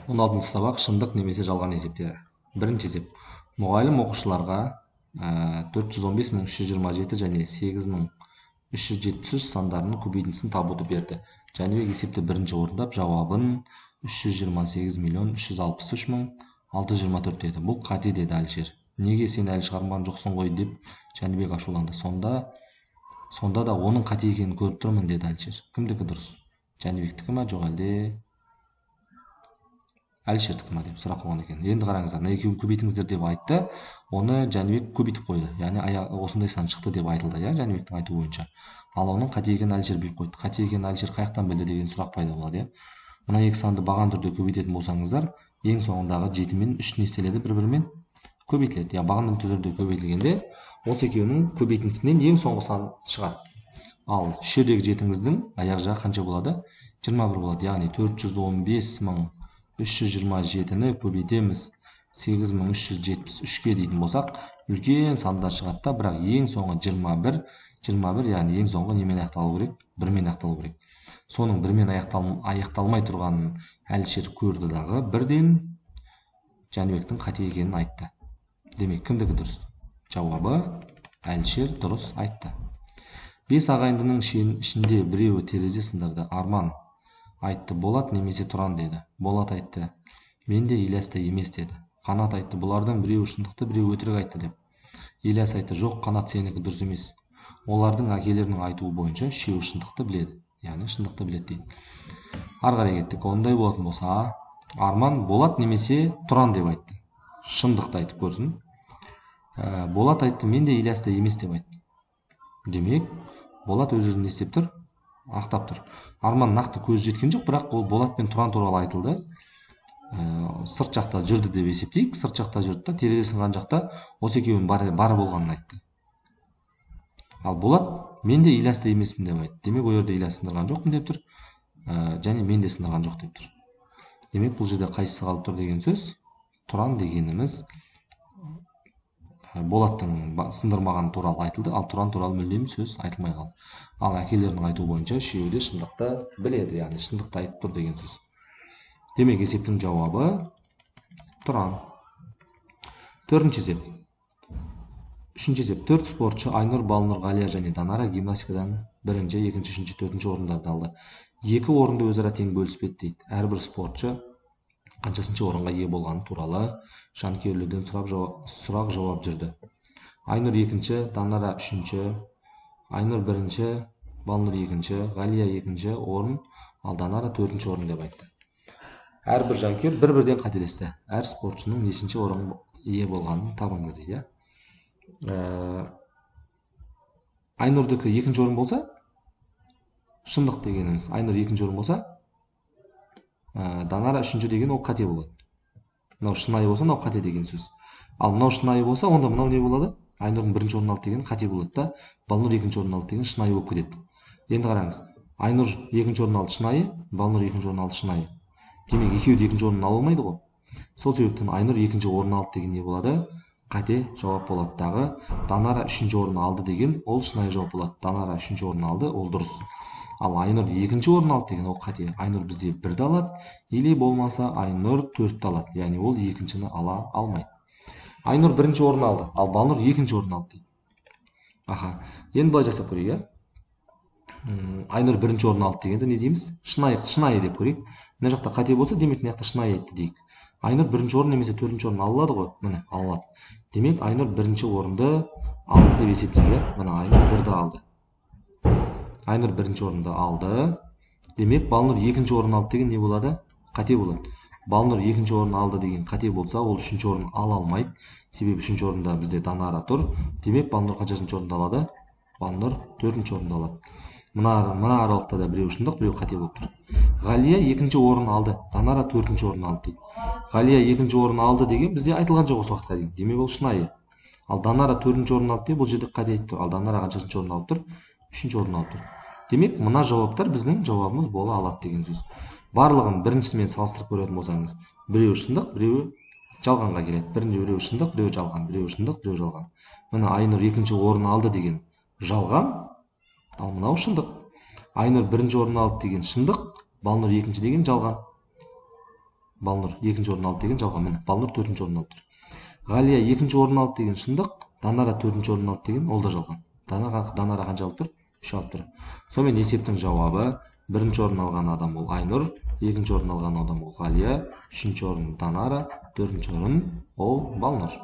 16 сабақ шындық немесе жалған есептері. Бірінші есеп. Мұғалім оқушыларға 415.327 және 8.373 сандарының көбейтіндісін табуды берді. Жәнібек есепті бірінші орындап, жауабын 328.363.624 деді. Бұл қате деді Әлішер. Неге сен әлі шығармаған жоқсың ғой деп Жәнібек ашуланды. Сонда да оның қате екенін көріп тұрмын деді Әлішер. Кімдікі дұрыс? Жәнібектікі ме, жоқ әлде Әлішердікі ме деп сұрақ қойған екен. Енді қараңыздар, мына екеуін көбейтіңіздер деп айтты. Оны Жәнібек көбейтіп қойды. Яғни осындай сан шықты деп айтылды, иә, Жәнібектің айтуы бойынша. Ал оның қате екенін Әлішер біліп қойды. Қате екенін Әлішер қаяқтан білді деген сұрақ пайда болады, иә. Мына екі санды баған түрде көбейтетін болсаңыздар, ең соңындағы 7 мен 3 не істеледі, бір-бірімен көбейтіледі. Яғни бағандың түрде көбейтілгенде осы екеуінің көбейтіндісінен ең соңғы сан шығады. Ал үш жердегі жетіңіздің аяқ жағы қанша болады? 21 болады. Яғни 415.327-ні көбейтеміз 8.373-ке дейтін болсақ, үлкен сандар шығады да, бірақ ең соңғы 21, яғни ең соңғы немен аяқталу керек? Бірмен аяқталу керек. Соның бірмен аяқталмай тұрғанын Әлішер көрді дағы, бірден Жәнібектің қате екенін айтты. Демек, кімдікі дұрыс? Жауабы Әлішер дұрыс айтты. 5 ағайындының ішінде біреуі терезе сындырды. Арман айтты, Болат немесе Тұран деді. Болат айтты, мен де Ильяс та емес деді. Қанат айтты, бұлардың біреуі шындықты, біреуі өтірік айтты деп. Ильяс айтты, жоқ, Қанат, сенікі дұрыс емес. Олардың әкелерінің айтуы бойынша үшеуі шындықты біледі. Яғни шындықты біледі дейді. Ары қарай кеттік. Ондай болатын болса, Арман Болат немесе Тұран деп айтты. Шындықты айтып көрсін. Болат айтты, мен де Ильяс та емес деп айтты. Демек, Болат өз-өзін не істеп тұр? Ақтап тұр. Арман нақты көз жеткен жоқ, бірақ ол Болат пен Тұран туралы айтылды. Сырт жақта жүрді деп есептейік. Сырт жақта жүрді да, терезе сынған жақта осы екеуінің бары болғанын айтты. Ал Болат, мен де Ильяс та емеспін деп айтты. Демек, ол жерде Ильяс сындырған жоқпын деп тұр, және мен де сындырған жоқ деп тұр. Демек, бұл жерде қайсысы қалып тұр деген сөз? Тұран дегеніміз Болаттың сындырмаған туралы айтылды, ал Тұран туралы мүлдем сөз айтылмай қалды. Ал әкелерінің айтуы бойынша үшеуі де шындықты біледі, яғни шындықты айтып тұр деген сөз. Демек, есептің жауабы Тұран. Үшінші есеп. 4 спортшы Айнұр, Балнұр, Ғалия және Данара гимнастикадан бірінші, екінші, үшінші, төртінші орындарды алды. Екі орынды өзара тең бөліспеді дейді. Әрбір спортшы қаншасыншы орынға ие болғаны туралы жанкүйерлерден сұрақ жауап жүрді. Айнұр екінші, Данара үшінші, Айнұр бірінші, Балнұр екінші, Ғалия екінші орын, ал Данара төртінші орын деп айтты. Әрбір жанкүйер бір-бірден қателесті. Әр спортшының нешінші орын ие болғанын табыңыз дейді. Айнұрдікі екінші орын болса, шындық дегеніміз. Айнұр екінші орын болса, Данара үшінші деген ол қате болады. Мынау шынайы болса, мынау қате деген сөз. Ал мынау шынайы болса, онда мынау не болады? Айнұрдың бірінші орын алды деген қате болады да, Балнұр екінші орын алды деген шынайы болып кетеді. Енді қараңыз. Айнұр екінші орын алды шынайы, Балнұр екінші орын алды шынайы. Демек, екеуі де екінші орын ала алмайды ғой. Сол себептен Айнұр екінші орын алды деген не болады? Қате жауап болады дағы. Данара үшінші орын алды деген ол шынайы жауап болады. Данара үшінші орын алды, ол дұрыс. Ал Айнұр екінші орын алды деген ол қате. Айнұр бізде бірді алады, или болмаса Айнұр төртті алады. Яғни ол екіншіні ала алмайды. Айнұр бірінші орын алды, ал Балнұр екінші орын алды дейді. Енді былай жасап көрейік, иә? Айнұр бірінші орын алды дегенде не дейміз? Шынайы деп көрейік. Мына жақта қате болса, демек мына жақта шынайы айтты дейік. Айнұр бірінші орын немесе төртінші орын алады ғой? Міне, алады. Демек, Айнұр бірінші орынды алды деп есептейді. Міне, Айнұр бірді алды. Айнұр бірінші орынды алды. Демек, Балнұр екінші орын алды деген не болады? Қате болады. Балнұр екінші орын алды деген қате болса, ол үшінші орын ала алмайды. Себебі үшінші орында бізде Данара тұр. Демек, Балнұр қаншасыншы орынды алады? Балнұр төртінші орынды алады. Мына аралықта да біреу шындық, біреу қате болып тұр. Ғалия екінші орын алды, Данара төртінші орын алды дейді. Ғалия екінші орын алды деген бізде айтылған жоқ осы уақытқа дейін. Демек, ол шынайы. Ал Данара төртінші орын алды деп бұл жерде қате айтып тұр. Ал Данара қаншасыншы орын алып тұр? Үшінші орын алып тұр. Демек, мына жауаптар біздің жауабымыз бола алады деген сөз. Барлығын біріншісімен салыстырып көретін болсаңыз, біреуі шындық, біреуі жалғанға келеді. Біреуі шындық, біреуі жалған, біреуі шындық, біреуі жалған. Міне Айнұр екінші орын алды деген жалған, ал мынау шындық. Айнұр бірінші орын алды деген шындық, Балнұр екінші деген жалған. Балнұр екінші орын алды деген жалған. Міне Балнұр төртінші орын алып тұр. Ғалия екінші орын алды деген шындық, Данара төртінші орын алды деген ол да жалған. Данара қанша алып тұр? 3 алып тұр. Сонымен есептің жауабы бірінші орын алған адам ол Айнұр, екінші орын алған адам ол Ғалия, үшінші орын Данара, төртінші орын ол Балнұр.